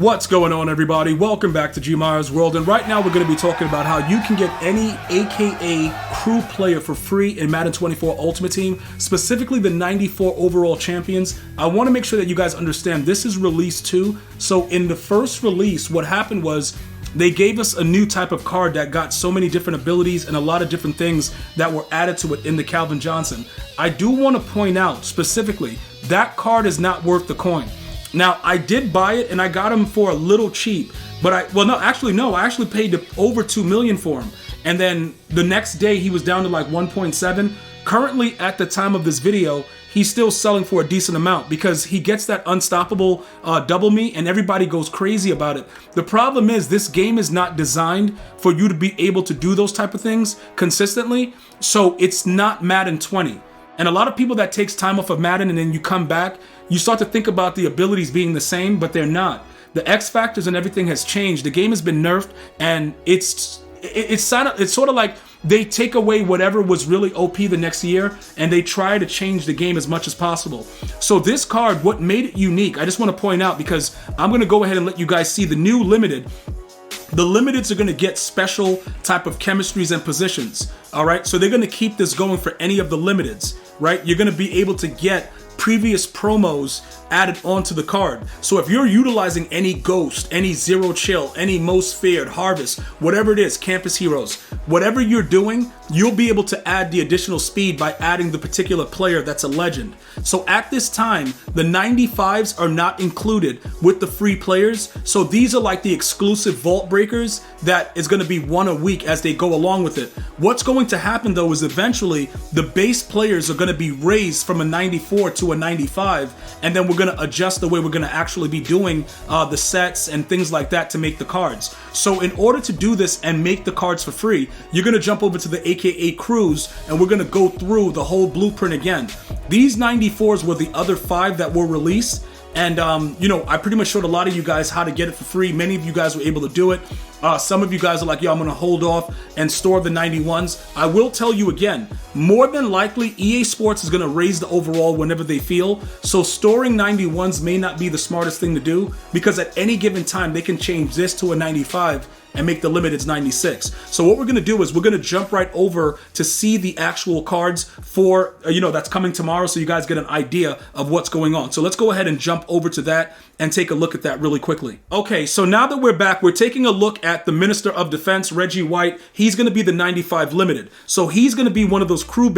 What's going on, everybody? Welcome back to GmiasWorld, and right now we're going to be talking about how you can get any AKA crew player for free in Madden 24 Ultimate Team, specifically the 94 overall champions. I want to make sure that you guys understand this is release 2. So in the first release, what happened was they gave us a new type of card that got so many different abilities and a lot of different things that were added to it in the Calvin Johnson. I do want to point out specifically that card is not worth the coin. Now, I did buy it and I got him for a little cheap, but I actually paid over 2 million for him. And then the next day he was down to like 1.7. Currently, at the time of this video, he's still selling for a decent amount because he gets that unstoppable double me and everybody goes crazy about it. The problem is this game is not designed for you to be able to do those type of things consistently. So it's not Madden 20. And a lot of people that takes time off of Madden and then you come back, you start to think about the abilities being the same, but they're not. The X factors and everything has changed. The game has been nerfed, and it's sort of like they take away whatever was really OP the next year, and they try to change the game as much as possible. So this card, what made it unique, I just want to point out, because I'm going to go ahead and let you guys see the new limited. The limiteds are going to get special type of chemistries and positions. All right, so they're going to keep this going for any of the limiteds, right? You're going to be able to get previous promos added onto the card. So if you're utilizing any Ghost, any Zero Chill, any Most Feared, Harvest, whatever it is, Campus Heroes, whatever you're doing, you'll be able to add the additional speed by adding the particular player that's a legend. So at this time, the 95s are not included with the free players. So these are like the exclusive vault breakers that is going to be one a week as they go along with it. What's going to happen though is eventually the base players are going to be raised from a 94 to a 95, and then we're going to adjust the way we're going to actually be doing the sets and things like that to make the cards. So in order to do this and make the cards for free, you're going to jump over to the AKA crews and we're going to go through the whole blueprint again. These 94s were the other 5 that were released. And, I pretty much showed a lot of you guys how to get it for free. Many of you guys were able to do it. Some of you guys are like, yo, I'm going to hold off and store the 91s. I will tell you again, more than likely, EA Sports is going to raise the overall whenever they feel. So storing 91s may not be the smartest thing to do, because at any given time, they can change this to a 95 and make the limiteds 96. So what we're going to do is we're going to jump right over to see the actual cards for, that's coming tomorrow, so you guys get an idea of what's going on. So let's go ahead and jump over to that and take a look at that really quickly. Okay, so now that we're back, we're taking a look at the Minister of Defense, Reggie White. He's going to be the 95 limited. So he's going to be one of those crew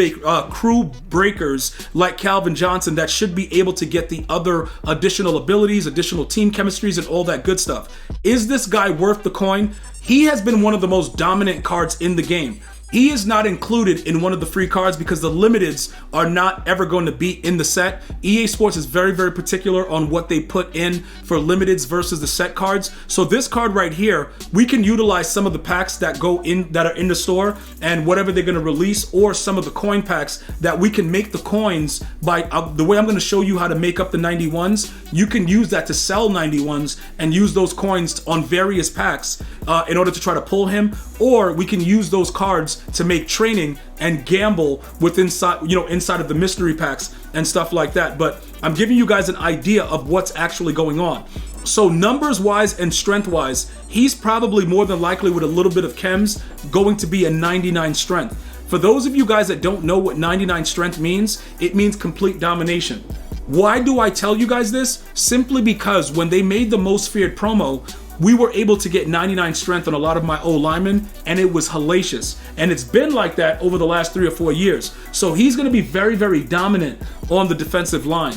breakers like Calvin Johnson that should be able to get the other additional abilities, additional team chemistries, and all that good stuff. Is this guy worth the coin? He has been one of the most dominant cards in the game. He is not included in one of the free cards because the limiteds are not ever going to be in the set. EA Sports is very, very particular on what they put in for limiteds versus the set cards. So this card right here, we can utilize some of the packs that go in, that are in the store, and whatever they're going to release, or some of the coin packs that we can make the coins by the way I'm going to show you how to make up the 91s. You can use that to sell 91s and use those coins on various packs in order to try to pull him, or we can use those cards to make training and gamble with inside of the mystery packs and stuff like that. But I'm giving you guys an idea of what's actually going on. So numbers wise and strength wise, he's probably more than likely, with a little bit of chems, going to be a 99 strength. For those of you guys that don't know what 99 strength means, it means complete domination. Why do I tell you guys this? Simply because when they made the Most Feared promo, we were able to get 99 strength on a lot of my O-linemen, and it was hellacious. And it's been like that over the last 3 or 4 years. So he's going to be very, very dominant on the defensive line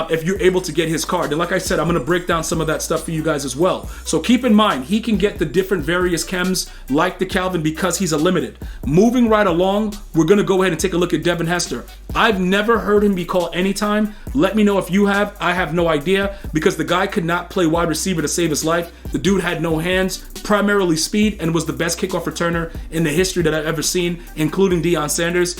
if you're able to get his card. And like I said, I'm going to break down some of that stuff for you guys as well. So keep in mind, he can get the different various chems like the Calvin because he's a limited. Moving right along, we're going to go ahead and take a look at Devin Hester. I've never heard him be called anytime. Let me know if you have. I have no idea, because the guy could not play wide receiver to save his life. The dude had no hands, primarily speed, and was the best kickoff returner in the history that I've ever seen, including Deion Sanders.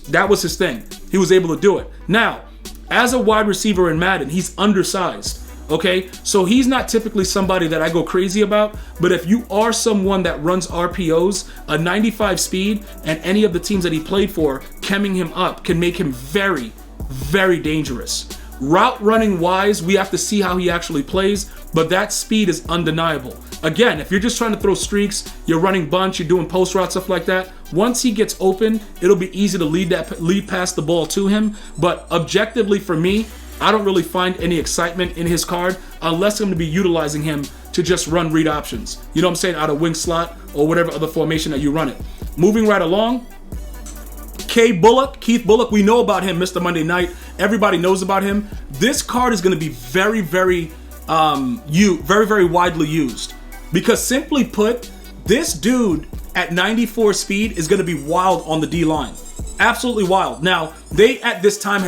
That was his thing. He was able to do it. Now, as a wide receiver in Madden, he's undersized. Okay, so he's not typically somebody that I go crazy about, but if you are someone that runs RPOs, a 95 speed, and any of the teams that he played for, chemming him up can make him very, very dangerous. Route running wise, we have to see how he actually plays, but that speed is undeniable. Again, if you're just trying to throw streaks, you're running bunch, you're doing post route, stuff like that, once he gets open, it'll be easy to lead past the ball to him. But objectively for me, I don't really find any excitement in his card unless I'm going to be utilizing him to just run read options. You know what I'm saying? Out of wing slot or whatever other formation that you run it. Moving right along, Keith Bullock, we know about him, Mr. Monday Night. Everybody knows about him. This card is going to be very, very widely used. Because simply put, this dude at 94 speed is going to be wild on the D line. Absolutely wild. Now, they at this time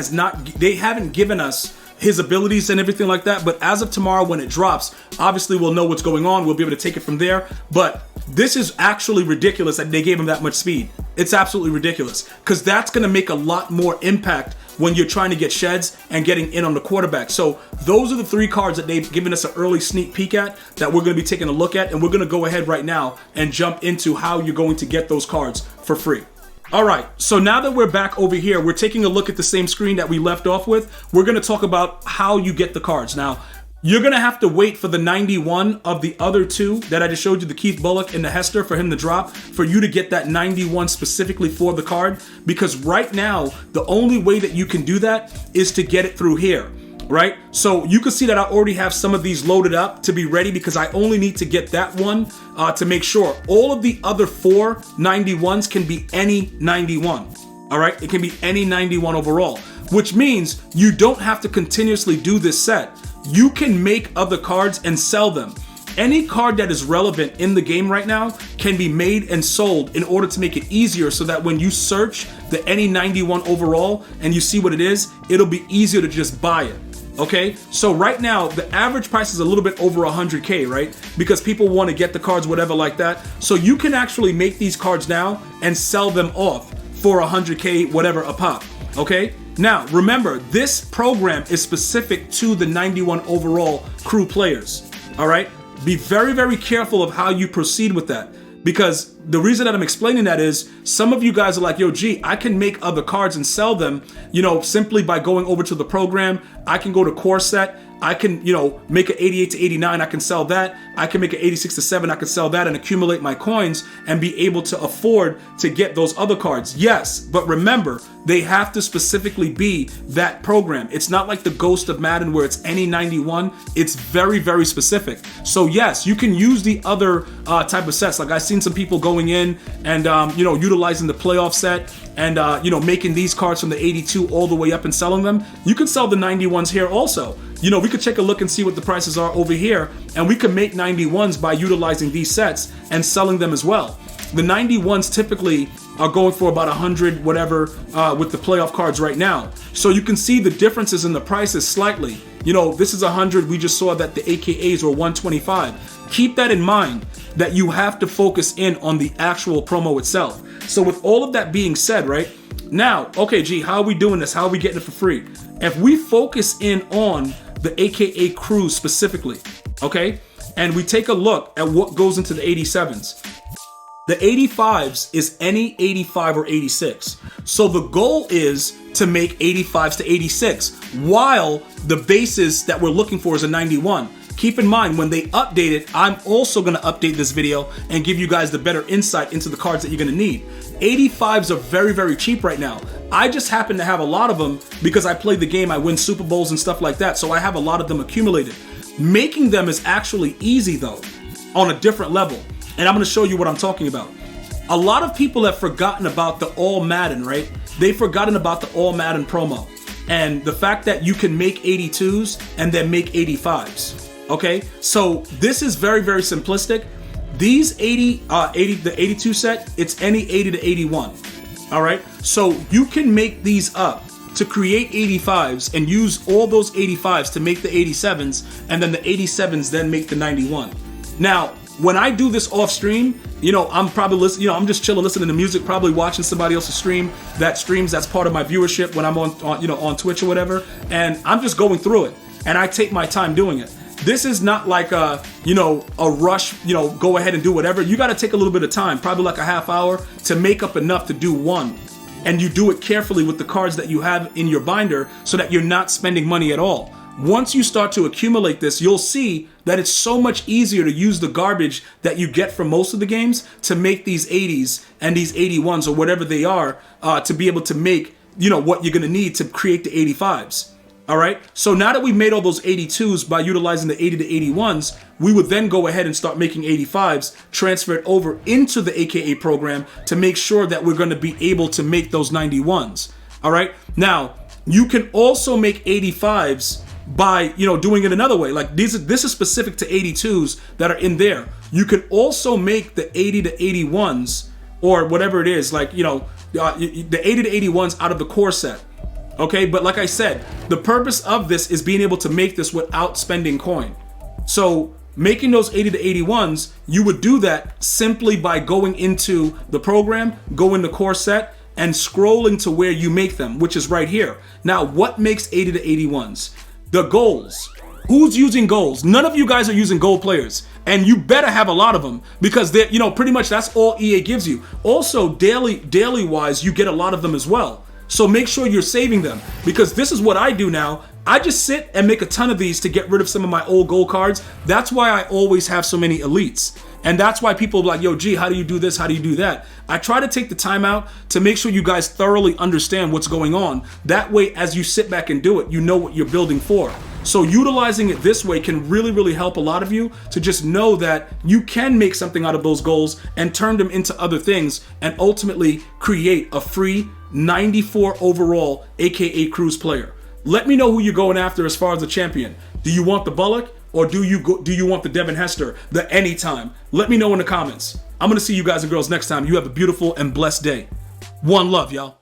they haven't given us his abilities and everything like that, but as of tomorrow when it drops, obviously we'll know what's going on. We'll be able to take it from there. But this is actually ridiculous that they gave him that much speed. It's absolutely ridiculous because that's going to make a lot more impact when you're trying to get sheds and getting in on the quarterback. So those are the 3 cards that they've given us an early sneak peek at that we're going to be taking a look at, and we're going to go ahead right now and jump into how you're going to get those cards for free. All right, so now that we're back over here, we're taking a look at the same screen that we left off with. We're going to talk about how you get the cards. Now, you're going to have to wait for the 91 of the other 2 that I just showed you, the Keith Bullock and the Hester, for him to drop, for you to get that 91 specifically for the card. Because right now, the only way that you can do that is to get it through here. Right? So you can see that I already have some of these loaded up to be ready because I only need to get that one to make sure. All of the other 4 91s can be any 91. All right? It can be any 91 overall, which means you don't have to continuously do this set. You can make other cards and sell them. Any card that is relevant in the game right now can be made and sold in order to make it easier so that when you search the any 91 overall and you see what it is, it'll be easier to just buy it. Okay, so right now the average price is a little bit over 100K, right? Because people want to get the cards, whatever like that. So you can actually make these cards now and sell them off for 100K, whatever a pop. Okay, now remember, this program is specific to the 91 overall crew players. All right, be very, very careful of how you proceed with that. Because the reason that I'm explaining that is some of you guys are like, yo, G, I can make other cards and sell them, simply by going over to the program. I can go to core set. I can, make an 88 to 89. I can sell that. I can make an 86 to 7. I can sell that and accumulate my coins and be able to afford to get those other cards. Yes, but remember, they have to specifically be that program. It's not like the Ghost of Madden where it's any 91. It's very, very specific. So yes, you can use the other type of sets. Like I've seen some people going in and, utilizing the playoff set and, making these cards from the 82 all the way up and selling them. You can sell the 91s here also. We could take a look and see what the prices are over here, and we could make 91s by utilizing these sets and selling them as well. The 91s typically are going for about 100 whatever with the playoff cards right now. So you can see the differences in the prices slightly. This is 100. We just saw that the AKAs were 125. Keep that in mind that you have to focus in on the actual promo itself. So with all of that being said, right now, okay, G, how are we doing this? How are we getting it for free? If we focus in on the AKA crew specifically, okay, and we take a look at what goes into the 87s. The 85s is any 85 or 86. So the goal is to make 85s to 86, while the basis that we're looking for is a 91. Keep in mind, when they update it, I'm also going to update this video and give you guys the better insight into the cards that you're going to need. 85s are very, very cheap right now. I just happen to have a lot of them because I play the game, I win Super Bowls and stuff like that, so I have a lot of them accumulated. Making them is actually easy though, on a different level, and I'm going to show you what I'm talking about. A lot of people have forgotten about the All Madden, right? They've forgotten about the All Madden promo and the fact that you can make 82s and then make 85s. Okay, so this is very, very simplistic. These the 82 set, it's any 80 to 81. All right, so you can make these up to create 85s and use all those 85s to make the 87s, and then the 87s then make the 91. Now, when I do this off stream, I'm probably listening, I'm just chilling, listening to music, probably watching somebody else's stream that streams, that's part of my viewership when I'm on Twitch or whatever, and I'm just going through it, and I take my time doing it. This is not like a rush, go ahead and do whatever. You got to take a little bit of time, probably like a half hour to make up enough to do one. and you do it carefully with the cards that you have in your binder so that you're not spending money at all. Once you start to accumulate this, you'll see that it's so much easier to use the garbage that you get from most of the games to make these 80s and these 81s or whatever they are to be able to make, you know, what you're going to need to create the 85s. All right. So now that we've made all those 82s by utilizing the 80 to 81s, we would then go ahead and start making 85s, transfer it over into the AKA program to make sure that we're going to be able to make those 91s. All right. Now, you can also make 85s by, you know, doing it another way. Like this is specific to 82s that are in there. You can also make the 80 to 81s or whatever it is, like, you know, the 80 to 81s out of the core set. Okay, but like I said, the purpose of this is being able to make this without spending coin. So making those 80 to 81s, you would do that simply by going into the program, go into core set, and scrolling to where you make them, which is right here. Now, what makes 80 to 81s? The goals. Who's using goals? None of you guys are using gold players. And you better have a lot of them because they're, you know, pretty much that's all EA gives you. Also, daily wise, you get a lot of them as well. So make sure you're saving them, because this is what I do now. I just sit and make a ton of these to get rid of some of my old gold cards. That's why I always have so many elites. And that's why people are like, yo, G, how do you do this? How do you do that? I try to take the time out to make sure you guys thoroughly understand what's going on. That way, as you sit back and do it, you know what you're building for. So utilizing it this way can really, really help a lot of you to just know that you can make something out of those goals and turn them into other things and ultimately create a free 94 overall AKA Cruise player. Let me know who you're going after as far as the champion. Do you want the Bullock or do you want the Devin Hester, the Anytime? Let me know in the comments. I'm going to see you guys and girls next time. You have a beautiful and blessed day. One love, y'all.